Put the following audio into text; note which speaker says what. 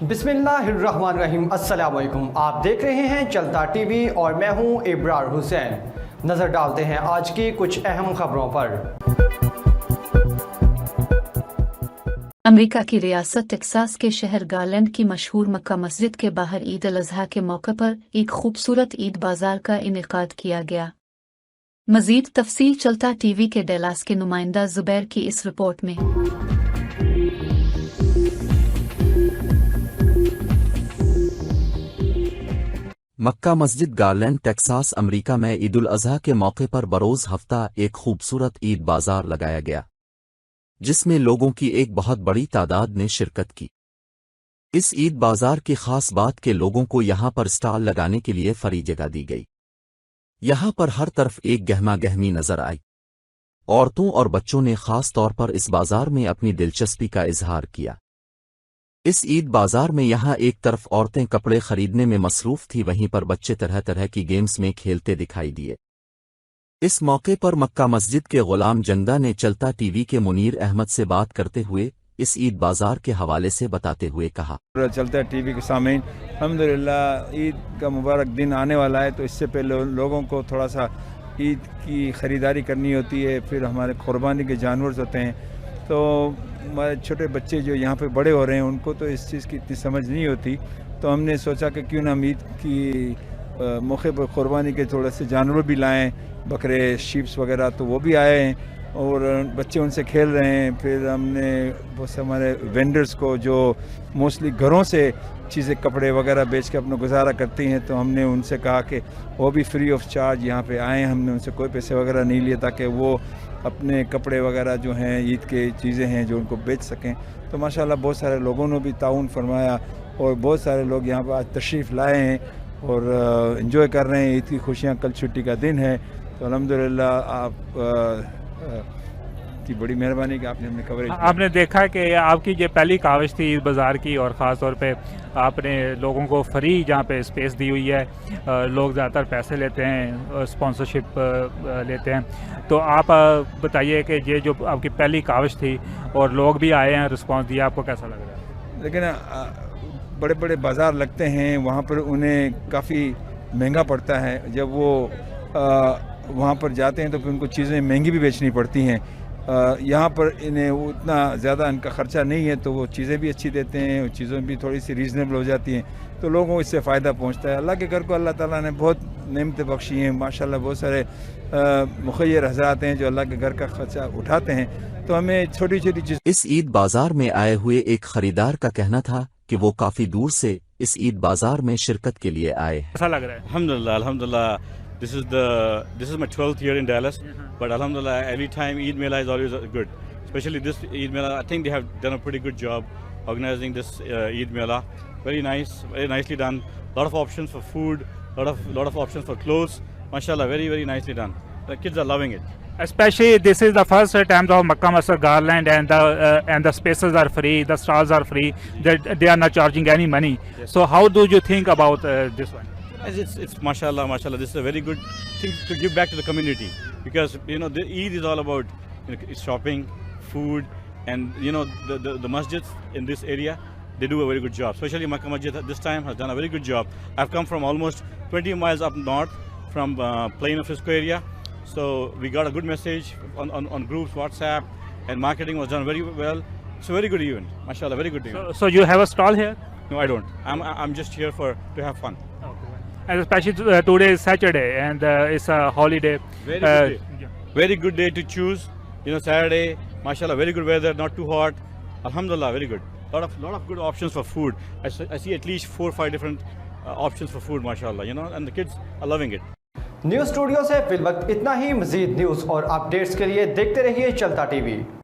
Speaker 1: बिस्मिल्लाहिर्रहमानिर्रहीम। अस्सलाम वालेकुम। आप देख रहे हैं चलता टीवी और मैं हूं इब्रार हुसैन। नज़र डालते हैं आज की कुछ अहम खबरों पर।
Speaker 2: अमेरिका की रियासत टेक्सास के शहर गारलैंड की मशहूर मक्का मस्जिद के बाहर ईद अल अज़हा के मौके पर एक खूबसूरत ईद बाजार का इनेकाद किया गया। मज़ीद तफसील चलता टीवी के डेलास के नुमाइंदा ज़ुबैर की इस रिपोर्ट में।
Speaker 3: मक्का मस्जिद गारलैंड टेक्सास अमेरिका में ईद उल अज़हा के मौके पर बरोज़ हफ्ता एक खूबसूरत ईद बाजार लगाया गया, जिसमें लोगों की एक बहुत बड़ी तादाद ने शिरकत की। इस ईद बाजार की खास बात के लोगों को यहां पर स्टॉल लगाने के लिए फ्री जगह दी गई। यहां पर हर तरफ एक गहमा गहमी नजर आई। औरतों और बच्चों ने खास तौर पर इस बाजार में अपनी दिलचस्पी का इजहार किया। इस ईद बाजार में यहां एक तरफ औरतें कपड़े खरीदने में मसरूफ थी, वहीं पर बच्चे तरह तरह की गेम्स में खेलते दिखाई दिए। इस मौके पर मक्का मस्जिद के गुलाम जंदा ने चलता टीवी के मुनीर अहमद से बात करते हुए इस ईद बाजार के हवाले से बताते हुए कहा,
Speaker 4: चलता टीवी के सामीन, अल्हम्दुलिल्लाह ईद का मुबारक दिन आने वाला है, तो इससे पहले लोगों को थोड़ा सा ईद की ख़रीदारी करनी होती है। फिर हमारे कुर्बानी के जानवर होते हैं, तो हमारे छोटे बच्चे जो यहाँ पे बड़े हो रहे हैं उनको तो इस चीज़ की इतनी समझ नहीं होती, तो हमने सोचा कि क्यों ना हम ईद की मौके पर कुर्बानी के थोड़े से जानवर भी लाएं, बकरे शीप्स वगैरह, तो वो भी आए हैं और बच्चे उनसे खेल रहे हैं। फिर हमने बहुत से हमारे वेंडर्स को जो मोस्टली घरों से चीज़ें कपड़े वगैरह बेच के अपना गुजारा करती हैं, तो हमने उनसे कहा कि वो भी फ्री ऑफ चार्ज यहाँ पे आएँ। हमने उनसे कोई पैसे वगैरह नहीं लिए ताकि वो अपने कपड़े वगैरह जो हैं ईद के चीज़ें हैं जो उनको बेच सकें। तो माशाल्लाह बहुत सारे लोगों ने भी ताउन फरमाया और बहुत सारे लोग यहाँ पर आज तशरीफ़ लाए हैं और इन्जॉय कर रहे हैं ईद की खुशियाँ। कल छुट्टी का दिन है, तो अल्हम्दुलिल्लाह आप की बड़ी मेहरबानी कि आपने हमने कवरेज।
Speaker 5: आपने देखा कि आपकी ये पहली काविश थी ईद बाज़ार की, और ख़ास तौर पे आपने लोगों को फ्री जहाँ पे स्पेस दी हुई है। लोग ज़्यादातर पैसे लेते हैं, स्पॉन्सरशिप लेते हैं, तो आप बताइए कि ये जो आपकी पहली काविश थी और लोग भी आए हैं, रिस्पांस दिया, आपको कैसा लग रहा है?
Speaker 4: लेकिन बड़े बड़े बाज़ार लगते हैं, वहाँ पर उन्हें काफ़ी महंगा पड़ता है। जब वो वहाँ पर जाते हैं तो फिर उनको चीज़ें महंगी भी बेचनी पड़ती हैं। यहाँ पर इन्हें उतना ज़्यादा इनका ख़र्चा नहीं है, तो वो चीज़ें भी अच्छी देते हैं और चीज़ें भी थोड़ी सी रीज़नेबल हो जाती हैं, तो लोगों को इससे फ़ायदा पहुँचता है। अल्लाह के घर को अल्लाह ताला ने बहुत नेमतें बख्शी हैं माशाल्लाह। बहुत सारे मुखय्यर हज़रात हैं जो अल्लाह के घर का ख़र्चा उठाते हैं, तो हमें छोटी छोटी चीज़।
Speaker 3: इस ईद बाजार में आए हुए एक खरीदार का कहना था कि वो काफ़ी दूर से इस ईद बाजार में शिरकत के लिए आए हैं।
Speaker 5: कैसा लग रहा है?
Speaker 6: Alhamdulillah. This is my 12th year in Dallas, but Alhamdulillah, every time Eid Mela is always good. Especially this Eid Mela, I think they have done a pretty good job organizing this Eid Mela. Very nice, very nicely done. Lot of options for food, lot of options for clothes. MashaAllah, very very nicely done. The kids are loving it.
Speaker 5: Especially this is the first attempt of Makkah Masjid Garland, and the spaces are free, the stalls are free. They are not charging any money.
Speaker 6: Yes.
Speaker 5: So how do you think about this one?
Speaker 6: It's mashallah, this is a very good thing to give back to the community, because the Eid is all about it's shopping, food, and the masjids in this area, they do a very good job. Especially Makkah Masjid this time has done a very good job. I've come from almost 20 miles up north from Plano Frisco area, so we got a good message on groups, WhatsApp, and marketing was done very well. It's a very good event, mashallah, very good event.
Speaker 5: So you have a stall here?
Speaker 6: No, I don't. I'm just here to have fun.
Speaker 5: And especially today is Saturday, and it's a holiday.
Speaker 6: Very good day.
Speaker 5: Yeah.
Speaker 6: Very good day to choose. Saturday, mashallah, very good weather, not too hot. Alhamdulillah, very good. Lot of good options for food. I see at least 4 or 5 different options for food, mashallah. And the kids are loving it.
Speaker 1: News studio से fill वक्त इतना ही। मज़ीद news और updates के लिए देखते रहिए चलता टीवी।